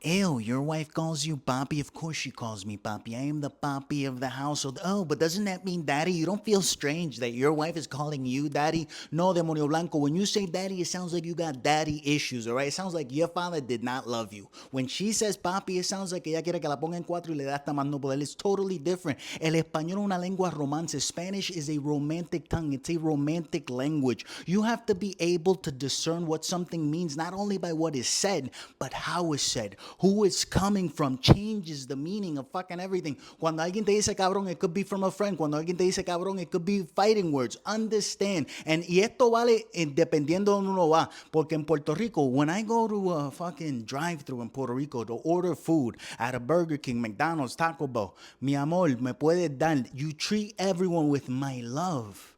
Ew, your wife calls you Papi? Of course she calls me Papi. I am the Papi of the household. Oh, but doesn't that mean Daddy? You don't feel strange that your wife is calling you Daddy? No, Demonio Blanco. When you say Daddy, it sounds like you got daddy issues, all right? It sounds like your father did not love you. When she says Papi, it sounds like ella quiere que la ponga en cuatro y le da hasta más no poder. It's totally different. El español es una lengua romance. Spanish is a romantic tongue. It's a romantic language. You have to be able to discern what something means not only by what is said, but how it's said. Who it's coming from changes the meaning of fucking everything. Cuando alguien te dice cabrón, it could be from a friend. Cuando alguien te dice cabrón, it could be fighting words. Understand. Y esto vale dependiendo de donde uno va. Porque en Puerto Rico, when I go to a fucking drive-thru in Puerto Rico to order food at a Burger King, McDonald's, Taco Bell, mi amor, me puedes dar. You treat everyone with my love.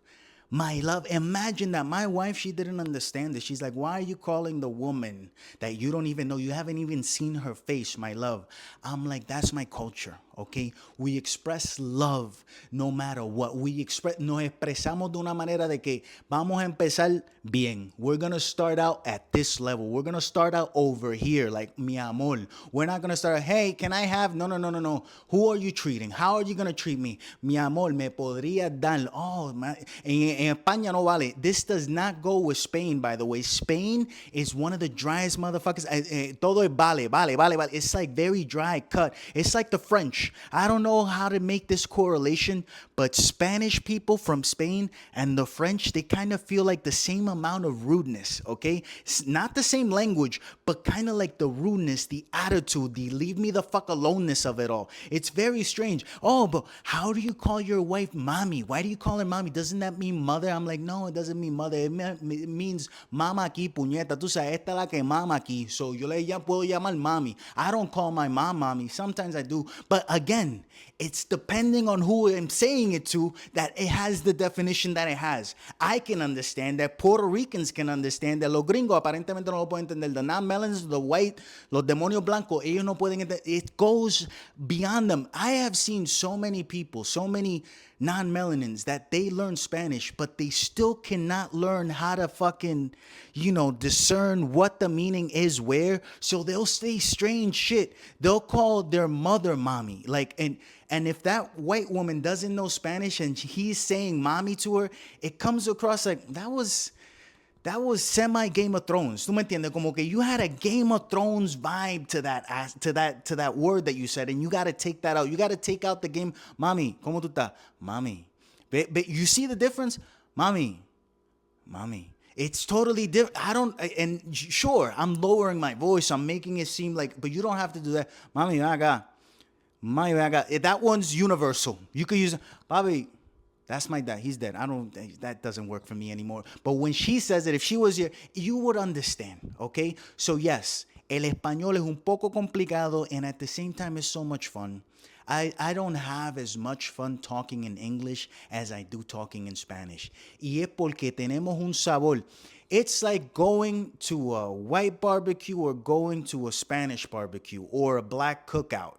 My love, imagine that. My wife, she didn't understand this. She's like, why are you calling the woman that you don't even know? You haven't even seen her face, my love. I'm like, that's my culture, okay? We express love no matter what. Nos expresamos de una manera de que vamos a empezar bien. We're going to start out at this level. We're going to start out over here, like mi amor. We're not going to start, hey, can I have? No, no, no, no, no. Who are you treating? How are you going to treat me? Mi amor, me podría dar. Oh, en España no vale. This does not go with Spain, by the way. Spain is one of the driest motherfuckers. Todo es vale, vale, vale, vale. It's like very dry cut. It's like the French. I don't know how to make this correlation, but Spanish people from Spain and the French, they kind of feel like the same amount of rudeness, okay? It's not the same language, but kind of like the rudeness, the attitude, the leave me the fuck aloneness of it all. It's very strange. Oh, but how do you call your wife mommy? Why do you call her mommy? Doesn't that mean mother? I'm like, no, it doesn't mean mother. It means mama aquí, puñeta. Tú sabes, esta la que mama aquí. So yo le ya puedo llamar mommy. I don't call my mom mommy. Sometimes I do. But again, it's depending on who I'm saying it to that it has the definition that it has. I can understand that. Puerto Ricans can understand that. Los gringos aparentemente no lo pueden entender. The non-melons, the white, los demonios blancos, ellos no pueden entender. It goes beyond them. I have seen so many people, so many non-melanins that they learn Spanish, but they still cannot learn how to fucking, discern what the meaning is where. So they'll say strange shit. They'll call their mother mommy. And if that white woman doesn't know Spanish and he's saying mommy to her, it comes across like that was semi Game of Thrones. ¿Tú me entiendes? Como que you had a Game of Thrones vibe to that word that you said, and you got to take that out. You got to take out the game. Mami, ¿cómo tú estás? Mami. But you see the difference? Mami. Mami. It's totally different. And sure, I'm lowering my voice. I'm making it seem like, but you don't have to do that. Mami, ven acá. Mami, ven acá. That one's universal. You could use, Papi, that's my dad. He's dead. That doesn't work for me anymore. But when she says it, if she was here, you would understand, okay? So yes, el español es un poco complicado, and at the same time, it's so much fun. I don't have as much fun talking in English as I do talking in Spanish. Y es porque tenemos un sabor. It's like going to a white barbecue or going to a Spanish barbecue or a black cookout,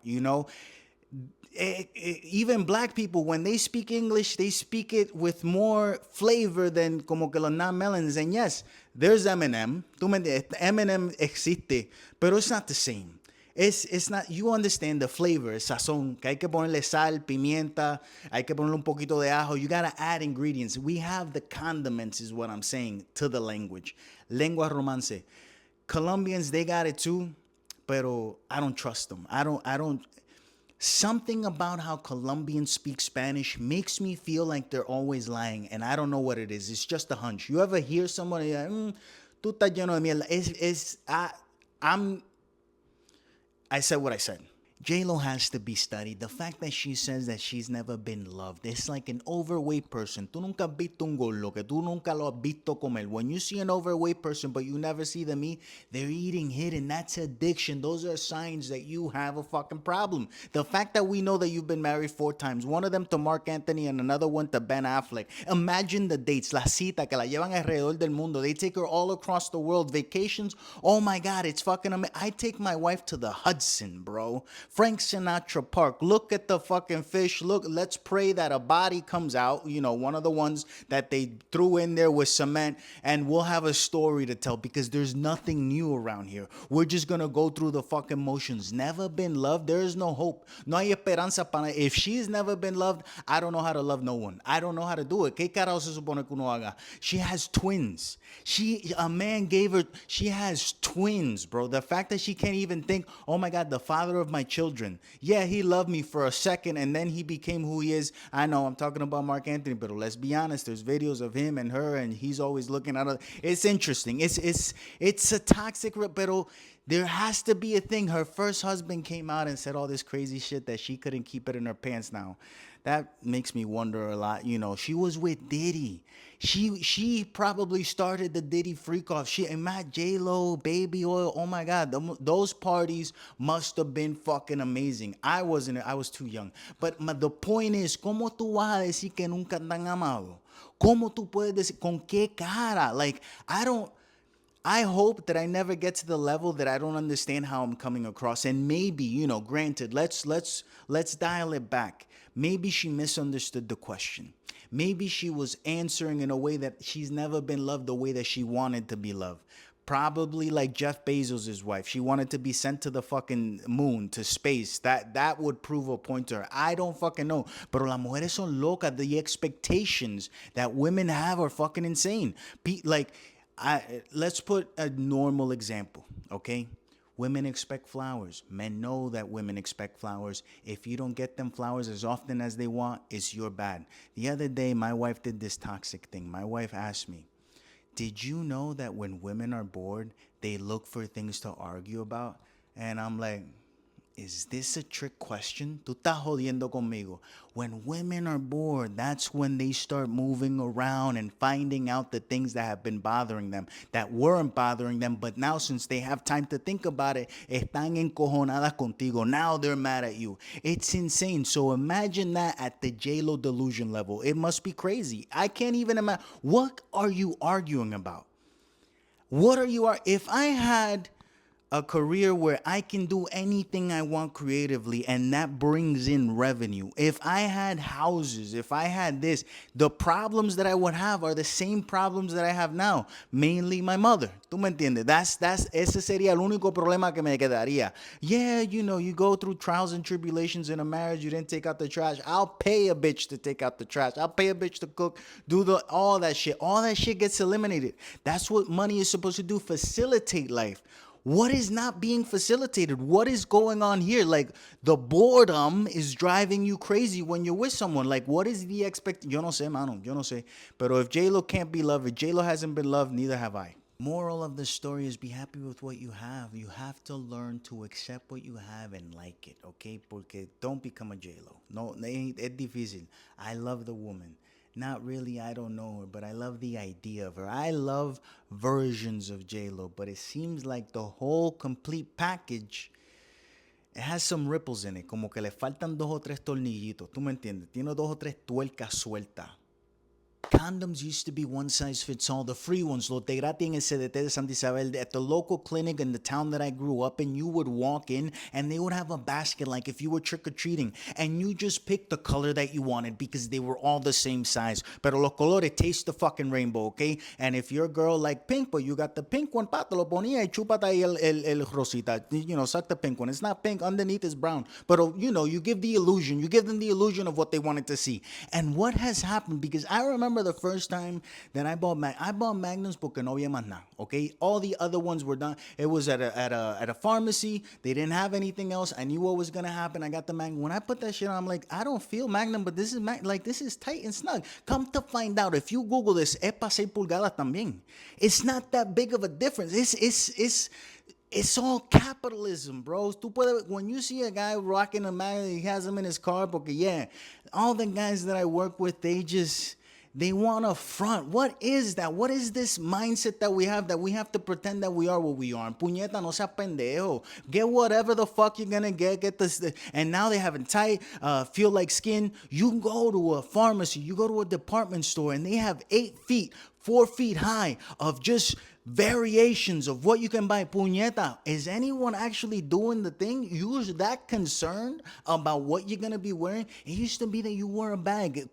even black people, when they speak English, they speak it with more flavor than como que los non-melons. And yes, there's Eminem. Eminem existe, pero it's not the same. It's not, you understand the flavor, el sazón, que hay que ponerle sal, pimienta, hay que ponerle un poquito de ajo. You gotta add ingredients. We have the condiments, is what I'm saying, to the language. Lengua romance. Colombians, they got it too, pero I don't trust them. I don't. Something about how Colombians speak Spanish makes me feel like they're always lying, and I don't know what it is. It's just a hunch. You ever hear somebody like, tú estás lleno de mierda? I said what I said. J-Lo has to be studied. The fact that she says that she's never been loved, it's like an overweight person. Tú nunca has visto un gordo, que tú nunca lo has visto comer. When you see an overweight person, but you never see them eat, they're eating hidden. That's addiction. Those are signs that you have a fucking problem. The fact that we know that you've been married 4 times, one of them to Mark Anthony and another one to Ben Affleck. Imagine the dates, la cita, que la llevan alrededor del mundo. They take her all across the world. Vacations, oh my God, it's fucking amazing. I take my wife to the Hudson, bro. Frank Sinatra Park. Look at the fucking fish. Look, let's pray that a body comes out, one of the ones that they threw in there with cement, and we'll have a story to tell because there's nothing new around here. We're just gonna go through the fucking motions. Never been loved. There is no hope. No hay esperanza para. If she's never been loved, I don't know how to love no one. I don't know how to do it. ¿Qué carajo se supone que uno haga? She has twins. A man gave her. She has twins, bro. The fact that she can't even think, oh my God, the father of my children. Yeah, he loved me for a second and then he became who he is. I know I'm talking about Mark Anthony, but let's be honest. There's videos of him and her, and he's always looking at her. It's interesting. It's a toxic, pero there has to be a thing. Her first husband came out and said all this crazy shit that she couldn't keep it in her pants now. That makes me wonder a lot. She was with Diddy. She probably started the Diddy freak off. Matt J-Lo, Baby Oil. Oh my God, those parties must have been fucking amazing. I was too young. But the point is, ¿cómo tú vas a decir que nunca te han amado? ¿Cómo tú puedes decir? ¿Con qué cara? Like, I hope that I never get to the level that I don't understand how I'm coming across. And maybe, granted, let's dial it back. Maybe she misunderstood the question. Maybe she was answering in a way that she's never been loved the way that she wanted to be loved. Probably like Jeff Bezos' wife. She wanted to be sent to the fucking moon, to space. That would prove a point to her. I don't fucking know. Pero las mujeres son locas. The expectations that women have are fucking insane. Let's put a normal example, okay? Women expect flowers. Men know that women expect flowers. If you don't get them flowers as often as they want, it's your bad. The other day, my wife did this toxic thing. My wife asked me, did you know that when women are bored, they look for things to argue about? And I'm like, is this a trick question? Tú estás jodiendo conmigo. When women are bored, that's when they start moving around and finding out the things that have been bothering them, that weren't bothering them, but now since they have time to think about it, están encojonadas contigo. Now they're mad at you. It's insane. So imagine that at the J-Lo delusion level. It must be crazy. I can't even imagine. What are you arguing about? If I had a career where I can do anything I want creatively and that brings in revenue. If I had houses, if I had this, the problems that I would have are the same problems that I have now. Mainly my mother. ¿Tú me entiendes? Ese sería el único problema que me quedaría. Yeah, you go through trials and tribulations in a marriage. You didn't take out the trash. I'll pay a bitch to take out the trash. I'll pay a bitch to cook, all that shit. All that shit gets eliminated. That's what money is supposed to do, facilitate life. What is not being facilitated? What is going on here? Like, the boredom is driving you crazy when you're with someone. Like, what is the Yo no sé, mano. Yo no sé. Pero if J-Lo can't be loved, if J-Lo hasn't been loved, neither have I. Moral of the story is be happy with what you have. You have to learn to accept what you have and like it, okay? Porque don't become a J-Lo. No, es difícil. I love the woman. Not really, I don't know her, but I love the idea of her. I love versions of J-Lo, but it seems like the whole complete package, it has some ripples in it, como que le faltan 2 o 3 tornillitos, ¿tú me entiendes? Tiene 2 o 3 tuercas sueltas. Condoms used to be one size fits all. The free ones, los de gratis en el CDT de Santa Isabel, at the local clinic in the town that I grew up in, you would walk in and they would have a basket like if you were trick-or-treating, and you just picked the color that you wanted because they were all the same size. Pero los colores taste the fucking rainbow, okay? And if your girl like pink, but you got the pink one, pa, te lo ponía y chúpate ahí el rosita. Suck the pink one. It's not pink. Underneath is brown. But, you give the illusion. You give them the illusion of what they wanted to see. And what has happened, because I remember the first time that I bought Magnums porque no había más nada, okay? All the other ones were done. It was at a pharmacy. They didn't have anything else. I knew what was gonna happen. I got the Magnum. When I put that shit on, I'm like, I don't feel Magnum, but this is tight and snug. Come to find out, if you Google this, es pa 6 pulgadas también. It's not that big of a difference. It's all capitalism, bros. When you see a guy rocking a Magnum, he has them in his car, porque yeah, all the guys that I work with, They want to front. What is that? What is this mindset that we have to pretend that we are what we are? Puñeta, no seas pendejo. Get whatever the fuck you're gonna get this. And now they have tight, feel like skin. You can go to a pharmacy, you go to a department store, and they have 8 feet, 4 feet high of just variations of what you can buy. Puñeta, is anyone actually doing the thing? You're that concerned about what you're gonna be wearing? It used to be that you wear a bag.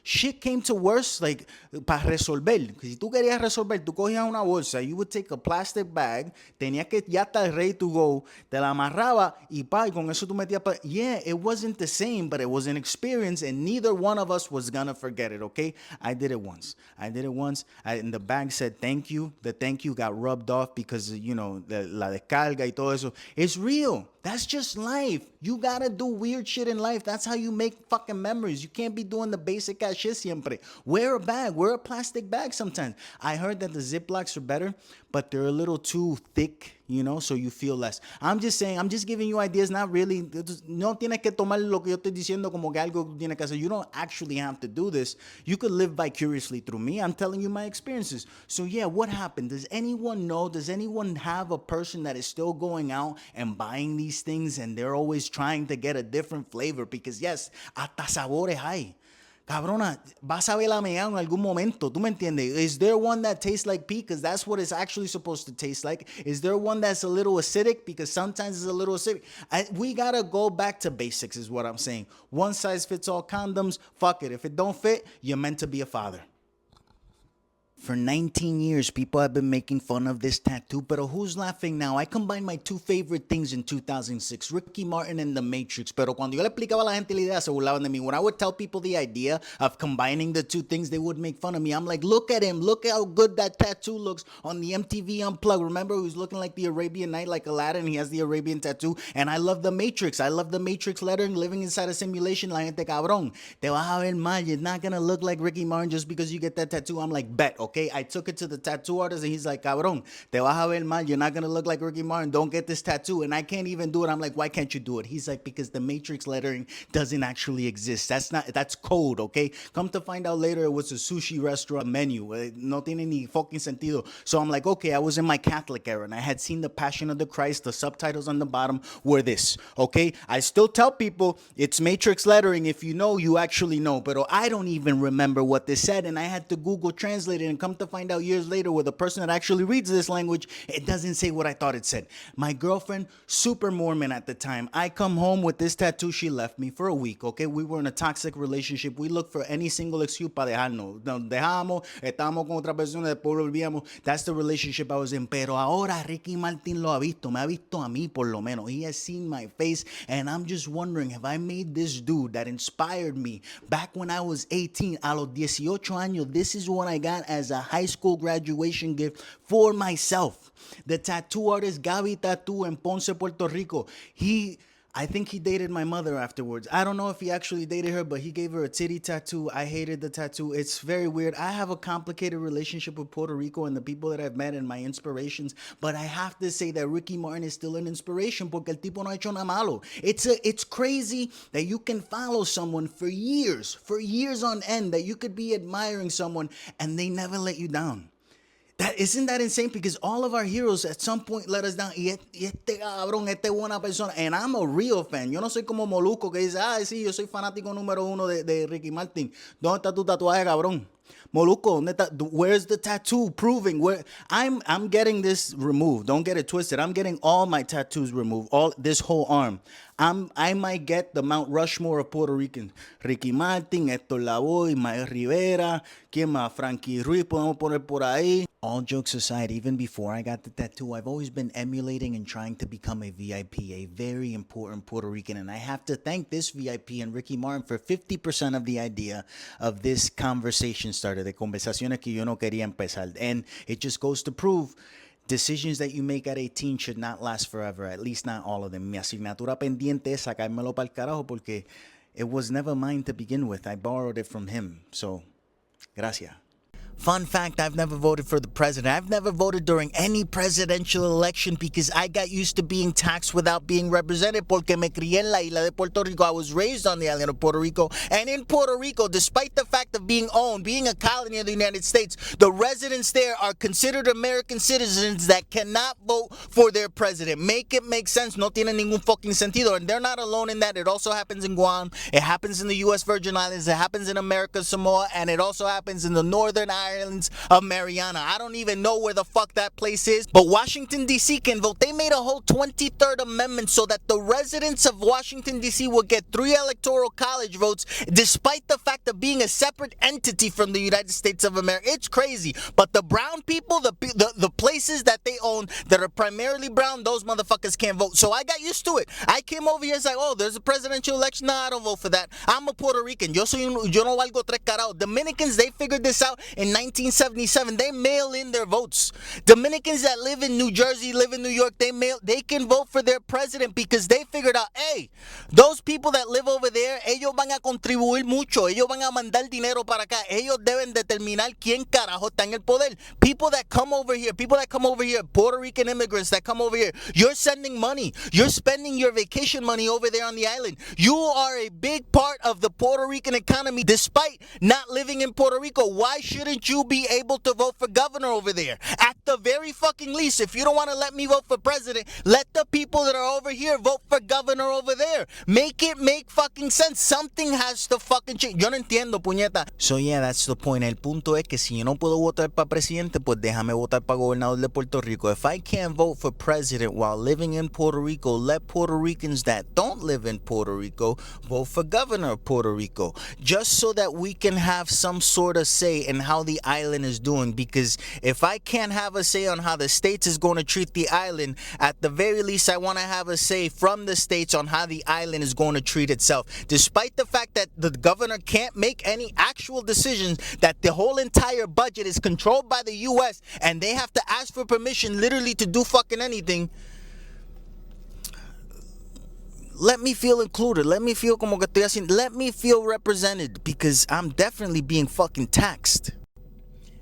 Shit came to worse, like, para resolver. Si tú querías resolver, tú cogías una bolsa, you would take a plastic bag, tenías que ya estar ready to go, te la amarraba y pa, y con eso tú metías pa. Yeah, it wasn't the same, but it was an experience, and neither one of us was gonna forget it, okay? I did it once, and the bag said thank you. The thank you got rubbed off because, you know, la descarga y todo eso. It's real. That's just life. You gotta do weird shit in life. That's how you make fucking memories. You can't be doing the basic ass shit siempre. Wear a bag. Wear a plastic bag sometimes. I heard that the Ziplocs are better, but they're a little too thick, you know, so you feel less. I'm just saying, I'm just giving you ideas, not really. No tienes que tomar lo que yo estoy diciendo como que algo tienes que hacer. You don't actually have to do this. You could live vicariously through me. I'm telling you my experiences. So yeah, what happened? Does anyone know? Does anyone have a person that is still going out and buying these things, and they're always trying to get a different flavor? Because yes, hasta sabores hay. Cabrona, vas a ver la mea en algún momento. ¿Tú me entiendes? Is there one that tastes like pee? Because that's what it's actually supposed to taste like. Is there one that's a little acidic? Because sometimes it's a little acidic. We got to go back to basics is what I'm saying. One size fits all condoms. Fuck it. If it don't fit, you're meant to be a father. For 19 years, people have been making fun of this tattoo, pero who's laughing now? I combined my 2 favorite things in 2006, Ricky Martin and The Matrix, pero cuando yo le explicaba a la gente la idea, se burlaban de mí. When I would tell people the idea of combining the 2 things, they would make fun of me. I'm like, look at him. Look how good that tattoo looks on the MTV Unplugged. Remember, he was looking like the Arabian Night, like Aladdin. He has the Arabian tattoo. And I love The Matrix. I love The Matrix lettering, living inside a simulation. La gente cabrón. Te vas a ver mal. You're not going to look like Ricky Martin just because you get that tattoo. I'm like, bet, okay? I took it to the tattoo artist and he's like, cabrón, te vas a ver mal. You're not going to look like Ricky Martin. Don't get this tattoo. And I can't even do it. I'm like, why can't you do it? He's like, because the Matrix lettering doesn't actually exist. That's code, okay? Come to find out later, it was a sushi restaurant menu. No tiene ni fucking sentido. So I'm like, okay, I was in my Catholic era and I had seen the Passion of the Christ. The subtitles on the bottom were this, okay? I still tell people it's Matrix lettering. If you know, you actually know. But I don't even remember what this said. And I had to Google translate it and come to find out years later with the person that actually reads this language, it doesn't say what I thought it said. My girlfriend, super Mormon at the time. I come home with this tattoo. She left me for a week, okay? We were in a toxic relationship. We looked for any single excuse para dejarnos. Nos dejamos, estábamos con otra persona, después volvíamos. That's the relationship I was in. Pero ahora Ricky Martin lo ha visto. Me ha visto a mí por lo menos. He has seen my face and I'm just wondering, have I made this dude that inspired me back when I was 18, a los 18 años, this is what I got as a high school graduation gift for myself. The tattoo artist Gaby Tattoo in Ponce, Puerto Rico. I think he dated my mother afterwards. I don't know if he actually dated her, but he gave her a titty tattoo. I hated the tattoo. It's very weird. I have a complicated relationship with Puerto Rico and the people that I've met and my inspirations, but I have to say that Ricky Martin is still an inspiration porque el tipo no ha hecho nada malo. It's crazy that you can follow someone for years on end, that you could be admiring someone and they never let you down. Isn't that insane? Because all of our heroes at some point let us down. Y este cabrón, este buena persona. And I'm a real fan. Yo no soy como Moluco que dice, sí, yo soy fanático número 1 de Ricky Martin. ¿Dónde está tu tatuaje, cabrón? Moluco, where's the tattoo proving where I'm getting this removed? Don't get it twisted. I'm getting all my tattoos removed, all this whole arm. I might get the Mount Rushmore of Puerto Ricans. Ricky Martin, Héctor Lavoe, Mael Rivera, ¿quién más? Frankie Ruiz, podemos poner por ahí. All jokes aside, even before I got the tattoo, I've always been emulating and trying to become a VIP, a very important Puerto Rican. And I have to thank this VIP and Ricky Martin for 50% of the idea of this conversation starter, de conversaciones que yo no quería empezar. And it just goes to prove decisions that you make at 18 should not last forever, at least not all of them. Mi asignatura pendiente es sacármelo pa'l carajo porque it was never mine to begin with. I borrowed it from him. So, gracias. Fun fact, I've never voted for the president. I've never voted during any presidential election because I got used to being taxed without being represented porque me crié en la isla de Puerto Rico. I was raised on the island of Puerto Rico. And in Puerto Rico, despite the fact of being owned, being a colony of the United States, the residents there are considered American citizens that cannot vote for their president. Make it make sense. No tiene ningún fucking sentido. And they're not alone in that. It also happens in Guam. It happens in the U.S. Virgin Islands. It happens in America, Samoa. And it also happens in the Northern Islands of Mariana. I don't even know where the fuck that place is. But Washington, D.C. can vote. They made a whole 23rd Amendment so that the residents of Washington, D.C. will get 3 electoral college votes despite the fact of being a separate entity from the United States of America. It's crazy. But the brown people, the places that they own that are primarily brown, those motherfuckers can't vote. So I got used to it. I came over here, it's like, oh, there's a presidential election. Nah, I don't vote for that. I'm a Puerto Rican. Yo no valgo tres carajo. Dominicans, they figured this out in 1977. They mail in their votes. Dominicans that live in New Jersey, live in New York, they can vote for their president because they figured out, hey, those people that live over there, ellos van a contribuir mucho. Ellos van a mandar dinero para acá. Ellos deben determinar quién carajo está en el poder. People that come over here, Puerto Rican immigrants that come over here, you're sending money. You're spending your vacation money over there on the island. You are a big part of the Puerto Rican economy despite not living in Puerto Rico. Why shouldn't you be able to vote for governor over there? At the very fucking least, if you don't want to let me vote for president, let the people that are over here vote for governor over there. Make it make fucking sense. Something has to fucking change. Yo no entiendo, puñeta. So yeah, that's the point. El punto es que si yo no puedo votar para presidente, pues déjame votar para gobernador de Puerto Rico. If I can't vote for president while living in Puerto Rico, let Puerto Ricans that don't live in Puerto Rico vote for governor of Puerto Rico. Just so that we can have some sort of say in how the island is doing. Because if I can't have a say on how the states is going to treat the island, at the very least I want to have a say from the states on how the island is going to treat itself. Despite the fact that the governor can't make any actual decisions, that the whole entire budget is controlled by the U.S. and they have to ask for permission literally to do fucking anything. Let me feel included. Let me feel como que estoy haciendo. Let me feel represented because I'm definitely being fucking taxed.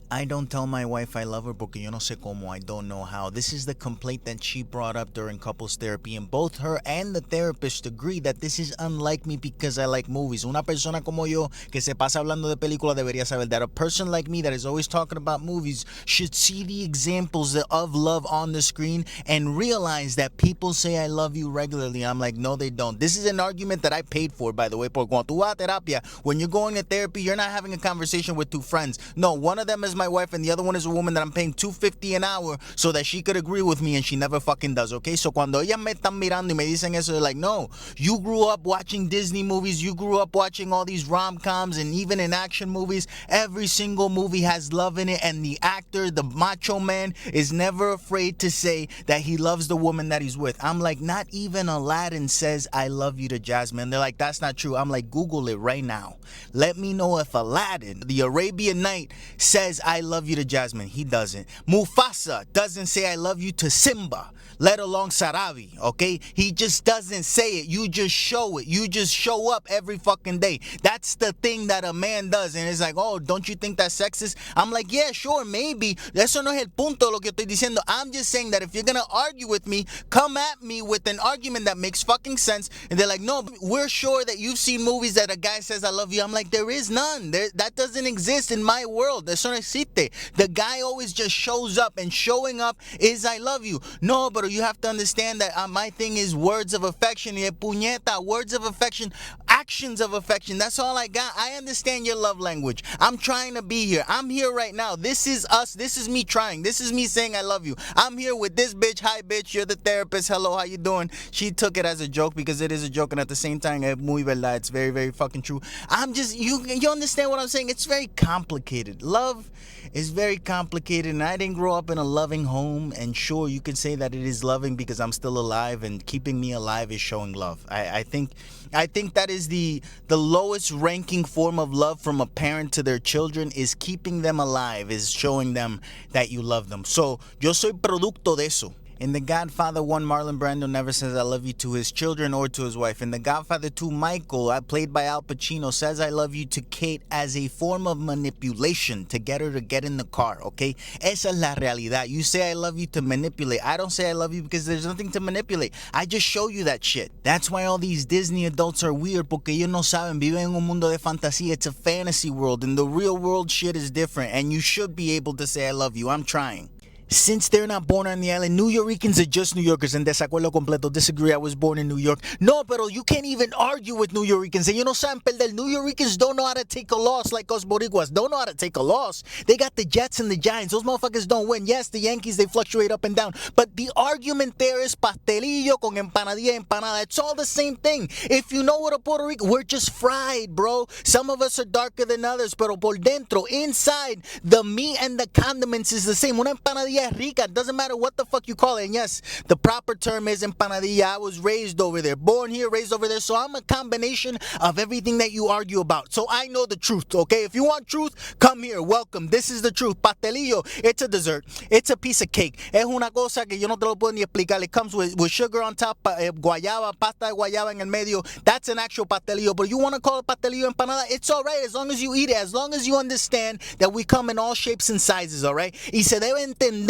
I don't tell my wife I love her porque yo no sé cómo. I don't know how. This is the complaint that she brought up during couples therapy, and both her and the therapist agree that this is unlike me because I like movies. Una persona como yo que se pasa hablando de películas debería saber that a person like me that is always talking about movies should see the examples of love on the screen and realize that people say I love you regularly. I'm like, no, they don't. This is an argument that I paid for, by the way. Porque cuando tú vas a terapia, when you're going to therapy, you're not having a conversation with two friends. No, one of them is my wife and the other one is a woman that I'm paying $250 an hour so that she could agree with me, and she never fucking does, okay? So cuando ellas me están mirando y me dicen eso, they're like, no, you grew up watching Disney movies, you grew up watching all these rom-coms, and even in action movies, every single movie has love in it, and the actor, the macho man, is never afraid to say that he loves the woman that he's with. I'm like, not even Aladdin says I love you to Jasmine. They're like, that's not true. I'm like, Google it right now. Let me know if Aladdin, the Arabian Night, says I love you to Jasmine. He doesn't. Mufasa doesn't say I love you to Simba, let alone Sarabi, okay? He just doesn't say it. You just show it. You just show up every fucking day. That's the thing that a man does. And it's like, oh, don't you think that's sexist? I'm like, yeah, sure, maybe. Eso no es el punto lo que estoy diciendo. I'm just saying that if you're gonna argue with me, come at me with an argument that makes fucking sense. And they're like, no, we're sure that you've seen movies that a guy says I love you. I'm like, there is none. That doesn't exist in my world. Eso no existe. The guy always just shows up, and showing up is I love you. No, but you have to understand that my thing is words of affection. Puñeta, words of affection, actions of affection. That's all I got. I understand your love language. I'm trying to be here. I'm here right now. This is us. This is me trying. This is me saying I love you. I'm here with this bitch. Hi, bitch. You're the therapist. Hello, how you doing? She took it as a joke because it is a joke, and at the same time, muy verdad. It's very, very fucking true. I'm just, you understand what I'm saying? It's very complicated. Love is very complicated, and I didn't grow up in a loving home, and sure, you can say that it is loving because I'm still alive, and keeping me alive is showing love. I think that is the lowest ranking form of love from a parent to their children, is keeping them alive, is showing them that you love them. So, yo soy producto de eso. In The Godfather 1, Marlon Brando never says I love you to his children or to his wife. In The Godfather 2, Michael, played by Al Pacino, says I love you to Kate as a form of manipulation to get her to get in the car, okay? Esa es la realidad. You say I love you to manipulate. I don't say I love you because there's nothing to manipulate. I just show you that shit. That's why all these Disney adults are weird, porque ellos no saben, viven en un mundo de fantasía. It's a fantasy world, and the real world shit is different, and you should be able to say I love you. I'm trying. Since they're not born on the island, New Yorkers are just New Yorkers. En desacuerdo completo, disagree, I was born in New York. No, pero you can't even argue with New Yorkers. And you no saben perder. New Yorkers don't know how to take a loss like us Boricuas. Don't know how to take a loss. They got the Jets and the Giants. Those motherfuckers don't win. Yes, the Yankees, they fluctuate up and down. But the argument there is pastelillo con empanadilla empanada. It's all the same thing. If you know what a Puerto Rico, we're just fried, bro. Some of us are darker than others, pero por dentro, inside, the meat and the condiments is the same. Una empanadilla rica. It doesn't matter what the fuck you call it. And yes, the proper term is empanadilla. I was raised over there. Born here, raised over there. So I'm a combination of everything that you argue about. So I know the truth, okay? If you want truth, come here. Welcome. This is the truth. Pastelillo, it's a dessert. It's a piece of cake. Es una cosa que yo no te lo puedo ni explicar. It comes with sugar on top, guayaba, pasta de guayaba en el medio. That's an actual pastelillo. But you want to call it pastelillo empanada, it's all right as long as you eat it. As long as you understand that we come in all shapes and sizes, all right? Y se debe entender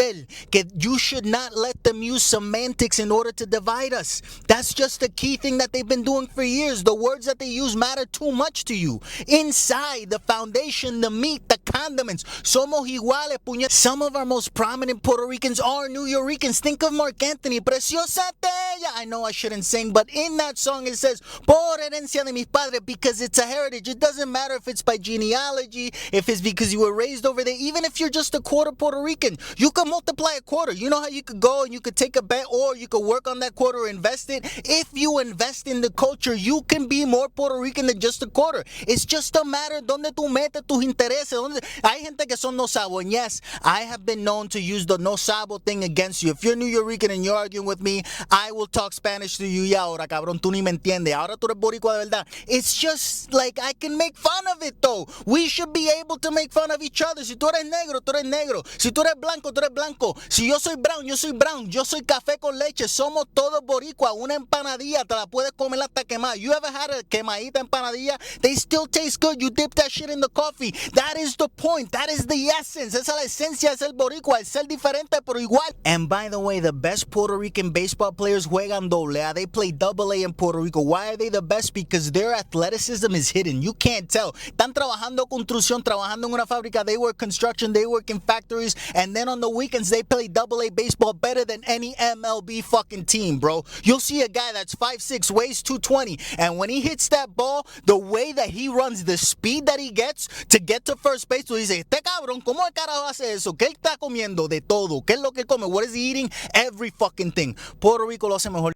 que you should not let them use semantics in order to divide us. That's just the key thing that they've been doing for years. The words that they use matter too much to you. Inside, the foundation, the meat, the condiments. Somos iguales, puñet. Some of our most prominent Puerto Ricans are New Yorkers. Think of Mark Anthony. Preciosa ella. I know I shouldn't sing, but in that song it says, por herencia de mis padres, because it's a heritage. It doesn't matter if it's by genealogy, if it's because you were raised over there. Even if you're just a quarter Puerto Rican, you can multiply a quarter. You know how you could go and you could take a bet, or you could work on that quarter or invest it? If you invest in the culture, you can be more Puerto Rican than just a quarter. It's just a matter donde tú metes tus intereses. Hay gente que son no sabo, and yes, I have been known to use the no sabo thing against you. If you're New Yorker and you're arguing with me, I will talk Spanish to you. Y ahora, cabrón, tú ni me entiendes. Ahora tú eres boricua de verdad. It's just like I can make fun of it, though. We should be able to make fun of each other. Si tú eres negro, tú eres negro. Si tú eres blanco, tú eres blanco. Si yo soy brown, yo soy brown. Yo soy café con leche. Somos todos boricua. Una empanadilla te la puedes comer hasta quemada. You ever had a quemadita empanadilla? They still taste good. You dip that shit in the coffee. That is the point. That is the essence. Esa es la esencia de ser boricua. Es ser diferente pero igual. And by the way, the best Puerto Rican baseball players juegan doble A. They play double A in Puerto Rico. Why are they the best? Because their athleticism is hidden. You can't tell. Están trabajando construcción, trabajando en una fábrica. They work construction. They work in factories. And then on the weekends, they play double A baseball better than any MLB fucking team, bro. You'll see a guy that's 5'6", weighs 220. And when he hits that ball, the way that he runs, the speed that he gets to get to first base, tú dices, este cabrón, ¿cómo el carajo hace eso? ¿Qué él está comiendo de todo? ¿Qué es lo que come? What is he eating? Every fucking thing. Puerto Rico lo hace mejor.